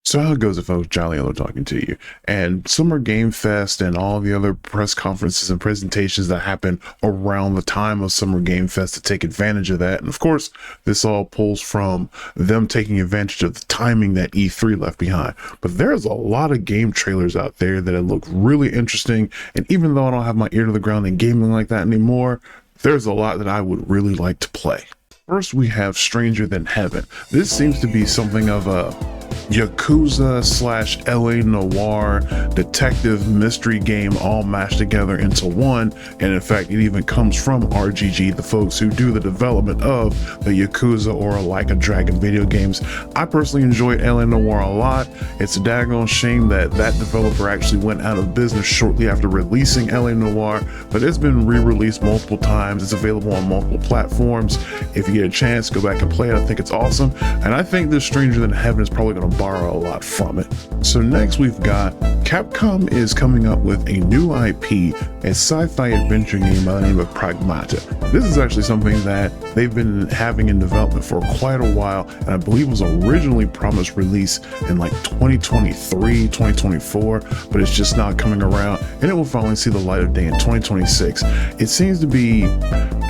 So how it goes if I was Jolly Yellow talking to you, and Summer Gamefest and all the other press conferences and presentations that happen around the time of Summer Gamefest to take advantage of that. And of course, this all pulls from them taking advantage of the timing that E3 left behind. But there's a lot of game trailers out there that look really interesting. And even though I don't have my ear to the ground in gaming like that anymore, there's a lot that I would really like to play. First, we have Stranger Than Heaven. This seems to be something of a Yakuza / LA Noir detective mystery game all mashed together into one. And in fact, it even comes from RGG, the folks who do the development of the Yakuza or Like a Dragon video games. I personally enjoyed LA Noir a lot. It's a daggone shame that that developer actually went out of business shortly after releasing LA Noir, but it's been re-released multiple times. It's available on multiple platforms. If you get a chance, go back and play it. I think it's awesome. And I think this Stranger Than Heaven is probably going to borrow a lot from it. So next we've got Capcom is coming up with a new IP, a sci-fi adventure game by the name of Pragmata. This is actually something that they've been having in development for quite a while, and I believe was originally promised release in like 2023, 2024, but it's just not coming around, and it will finally see the light of day in 2026. It seems to be,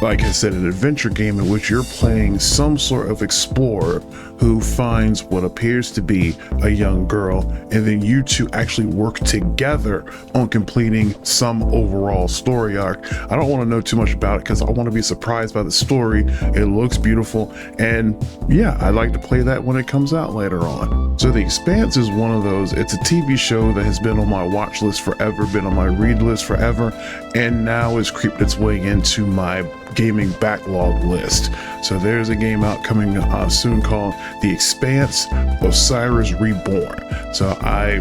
like I said, an adventure game in which you're playing some sort of explorer who finds what appears to be a young girl, and then you two actually work together on completing some overall story arc. I don't want to know too much about it because I want to be surprised by the story. It looks beautiful, and yeah, I'd like to play that when it comes out later on. So The Expanse is one of those. It's a TV show that has been on my watch list forever, been on my read list forever, and now has creeped its way into my gaming backlog list. So there's a game out coming soon called The Expanse: Osiris Reborn. So I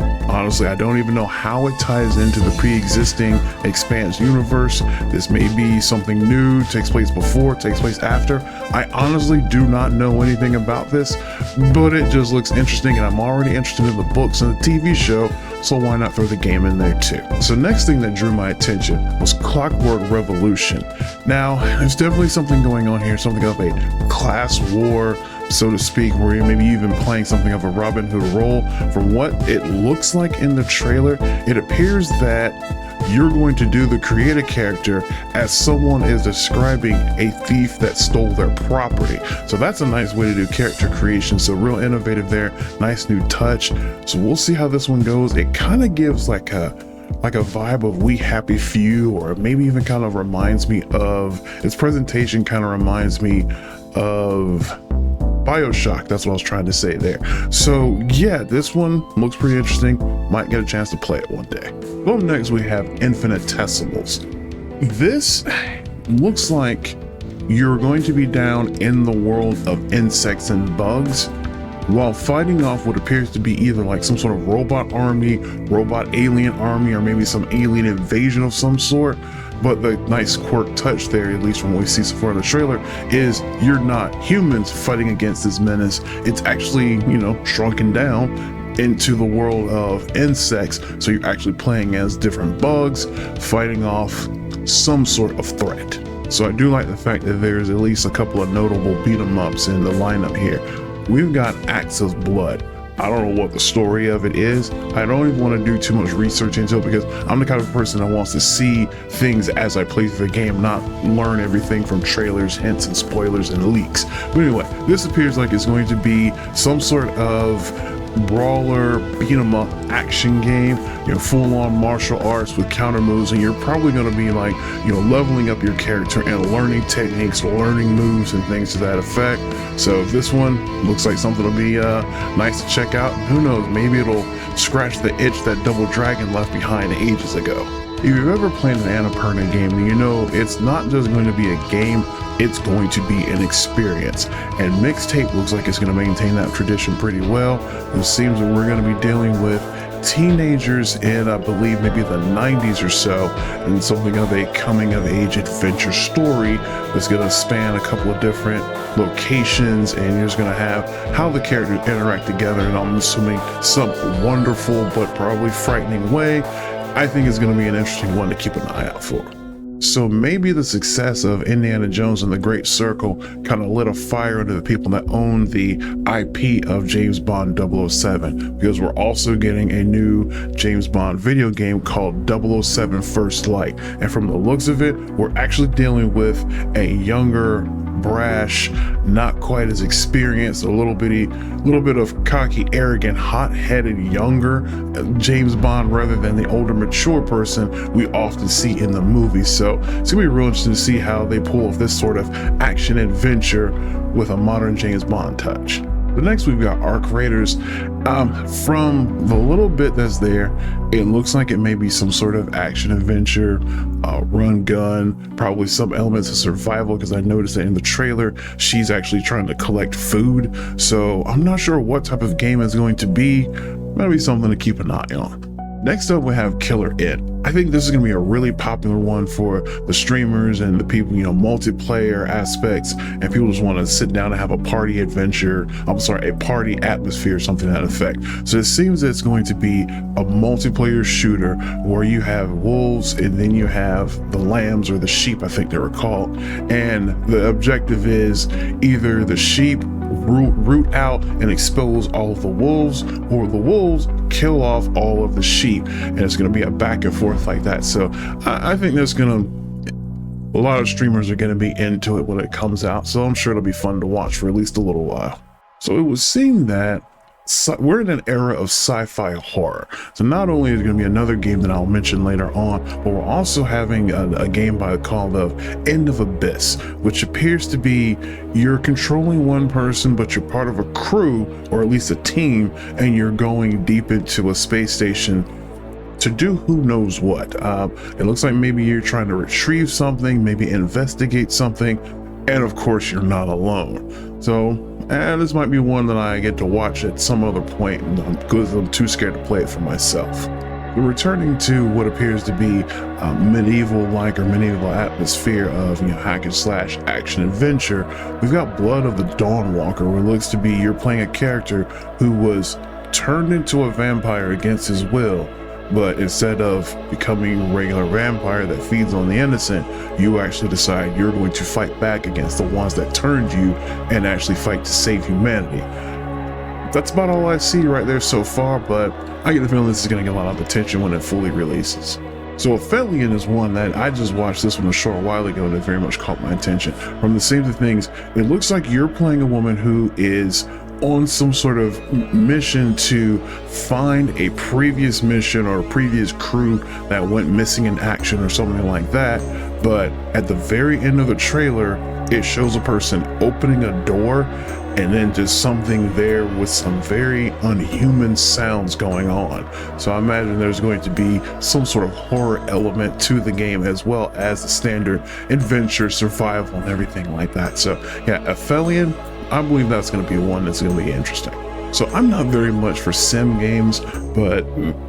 don't even know how it ties into the pre-existing Expanse universe. This may be something new, takes place before, takes place after. I honestly do not know anything about this, but it just looks interesting, and I'm already interested in the books and the TV show, so why not throw the game in there too? So next thing that drew my attention was Clockwork Revolution. Now, there's definitely something going on here, something of a class war, so to speak, where you're maybe even playing something of a Robin Hood role. From what it looks like in the trailer, it appears that you're going to do the creative character as someone is describing a thief that stole their property. So that's a nice way to do character creation. So real innovative there, nice new touch. So we'll see how this one goes. It kind of gives like a vibe of We Happy Few, or maybe even kind of reminds me of, its presentation kind of reminds me of BioShock. That's what I was trying to say there. So yeah, this one looks pretty interesting. Might get a chance to play it one day. Well, next we have Infinitesimals. This looks like you're going to be down in the world of insects and bugs while fighting off what appears to be either like some sort of robot army, robot alien army, or maybe some alien invasion of some sort. But the nice quirk touch there, at least from what we see so far in the trailer, is you're not humans fighting against this menace. It's actually, shrunken down into the world of insects. So you're actually playing as different bugs, fighting off some sort of threat. So I do like the fact that there's at least a couple of notable beat 'em ups in the lineup here. We've got Acts of Blood. I don't know what the story of it is. I don't even want to do too much research into it because I'm the kind of person that wants to see things as I play through the game, not learn everything from trailers, hints, and spoilers and leaks. But anyway, this appears like it's going to be some sort of brawler, beat 'em up action game, full-on martial arts with counter moves, and you're probably going to be like, leveling up your character and learning techniques, learning moves and things to that effect. So this one looks like something will be nice to check out. Who knows, maybe it'll scratch the itch that Double Dragon left behind ages ago. If you've ever played an Annapurna game, then you know it's not just going to be a game, it's going to be an experience. And Mixtape looks like it's going to maintain that tradition pretty well. It seems that we're going to be dealing with teenagers in, I believe, maybe the 90s or so, and something of a coming-of-age adventure story that's going to span a couple of different locations, and you're just going to have how the characters interact together, and I'm assuming some wonderful but probably frightening way. I think it's going to be an interesting one to keep an eye out for. So maybe the success of Indiana Jones and the Great Circle kind of lit a fire under the people that own the IP of James Bond 007, because we're also getting a new James Bond video game called 007 First Light. And from the looks of it, we're actually dealing with a younger, brash, not quite as experienced, a little bit of cocky, arrogant, hot-headed, younger James Bond rather than the older, mature person we often see in the movies. So it's gonna be real interesting to see how they pull off this sort of action adventure with a modern James Bond touch. But next we've got Arc Raiders. From the little bit that's there, it looks like it may be some sort of action adventure, run gun, probably some elements of survival, because I noticed that in the trailer she's actually trying to collect food. So I'm not sure what type of game it's going to be. Maybe something to keep an eye on. Next up we have Killer It. I think this is going to be a really popular one for the streamers and the people, multiplayer aspects, and people just want to sit down and have a party adventure. A party atmosphere, something to that effect. So it seems that it's going to be a multiplayer shooter where you have wolves and then you have the lambs, or the sheep, I think they were called. And the objective is either the sheep root out and expose all of the wolves, or the wolves kill off all of the sheep, and it's going to be a back and forth like that. So I think there's a lot of streamers are going to be into it when it comes out, so I'm sure it'll be fun to watch for at least a little while. So it would seem that we're in an era of sci-fi horror. So not only is it going to be another game that I'll mention later on, but we're also having a game by the call of End of Abyss, which appears to be you're controlling one person, but you're part of a crew, or at least a team, and you're going deep into a space station to do who knows what. It looks like maybe you're trying to retrieve something, maybe investigate something, and of course you're not alone. So this might be one that I get to watch at some other point, because I'm too scared to play it for myself. We're returning to what appears to be medieval-like or medieval atmosphere of hack and slash action adventure. We've got Blood of the Dawnwalker, where it looks to be you're playing a character who was turned into a vampire against his will, but instead of becoming a regular vampire that feeds on the innocent, you actually decide you're going to fight back against the ones that turned you and actually fight to save humanity. That's about all I see right there so far, but I get the feeling this is going to get a lot of attention when it fully releases. So Aphelion is one that I just watched this one a short while ago and it very much caught my attention. From the same things, it looks like you're playing a woman who is on some sort of mission to find a previous mission or a previous crew that went missing in action or something like that. But at the very end of the trailer, it shows a person opening a door and then just something there with some very unhuman sounds going on. So I imagine there's going to be some sort of horror element to the game, as well as the standard adventure, survival, and everything like that. So yeah, Aphelion, I believe that's going to be one that's going to be interesting. So I'm not very much for sim games, but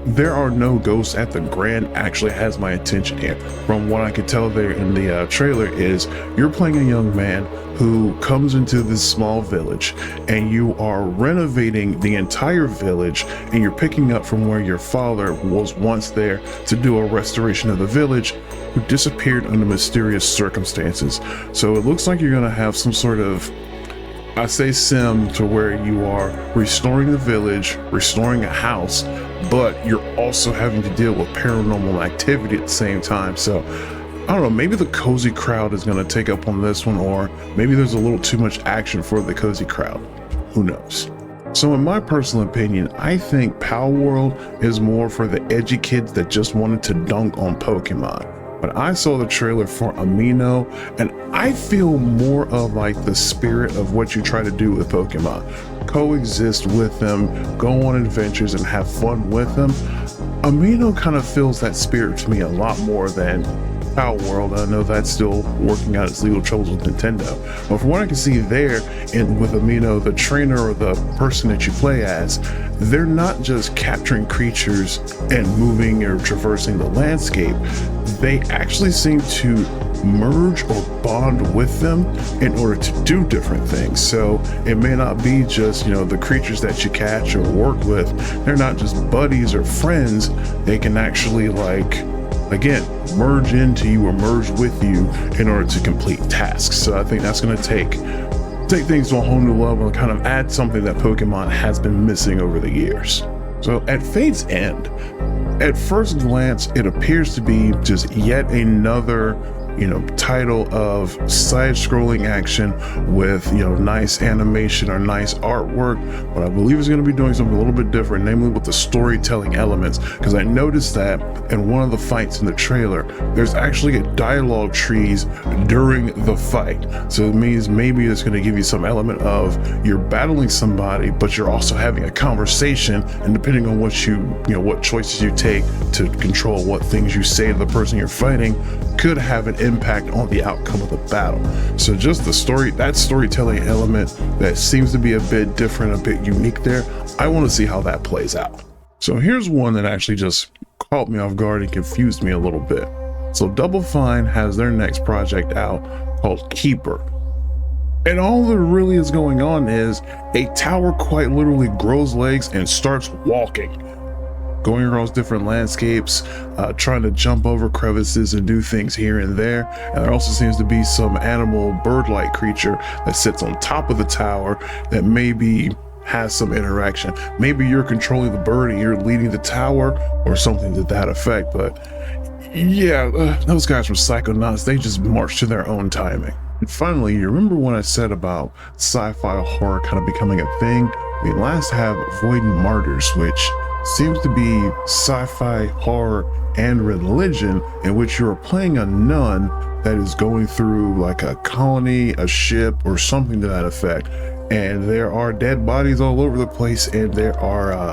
There Are No Ghosts at the Grand actually has my attention here. From what I could tell there in the trailer is you're playing a young man who comes into this small village and you are renovating the entire village, and you're picking up from where your father was once there to do a restoration of the village, who disappeared under mysterious circumstances. So it looks like you're going to have some sort of, I say sim, to where you are restoring the village, restoring a house, but you're also having to deal with paranormal activity at the same time. So I don't know, maybe the cozy crowd is going to take up on this one, or maybe there's a little too much action for the cozy crowd. Who knows? So in my personal opinion, I think Power World is more for the edgy kids that just wanted to dunk on Pokemon. But I saw the trailer for Aniimo, and I feel more of like the spirit of what you try to do with Pokemon. Coexist with them, go on adventures and have fun with them. Aniimo kind of feels that spirit to me a lot more than Power World. I know that's still working out its legal troubles with Nintendo. But from what I can see there, with Aniimo, the trainer or the person that you play as, they're not just capturing creatures and moving or traversing the landscape. They actually seem to merge or bond with them in order to do different things. So it may not be just, the creatures that you catch or work with. They're not just buddies or friends. They can actually like again, merge into you or merge with you in order to complete tasks. So I think that's going to take things to a whole new level and kind of add something that Pokemon has been missing over the years. So at Fate's End, at first glance, it appears to be just yet another title of side-scrolling action with nice animation or nice artwork, but I believe it's going to be doing something a little bit different, namely with the storytelling elements, because I noticed that in one of the fights in the trailer there's actually a dialogue trees during the fight. So it means maybe it's going to give you some element of you're battling somebody, but you're also having a conversation, and depending on what choices you take to control what things you say to the person you're fighting could have an impact on the outcome of the battle. So just that storytelling element that seems to be a bit different, a bit unique there, I want to see how that plays out. So here's one that actually just caught me off guard and confused me a little bit. So Double Fine has their next project out called Keeper. And all that really is going on is a tower quite literally grows legs and starts walking, going across different landscapes, trying to jump over crevices and do things here and there. And there also seems to be some animal bird-like creature that sits on top of the tower that maybe has some interaction. Maybe you're controlling the bird and you're leading the tower or something to that effect. But yeah, those guys from Psychonauts, they just march to their own timing. And finally, you remember when I said about sci-fi horror kind of becoming a thing? We last have Void and Martyrs, which seems to be sci-fi horror and religion, in which you're playing a nun that is going through like a colony, a ship, or something to that effect. And there are dead bodies all over the place, and there are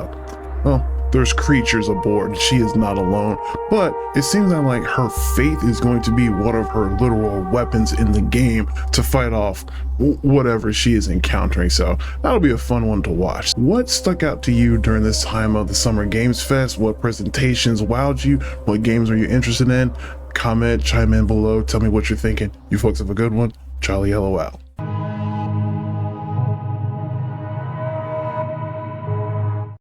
there's creatures aboard. She is not alone, but it seems that her faith is going to be one of her literal weapons in the game to fight off whatever she is encountering. So that'll be a fun one to watch. What stuck out to you during this time of the Summer Games Fest? What presentations wowed you? What games are you interested in? Comment, chime in below, tell me what you're thinking. You folks have a good one. Charlie Yellow out.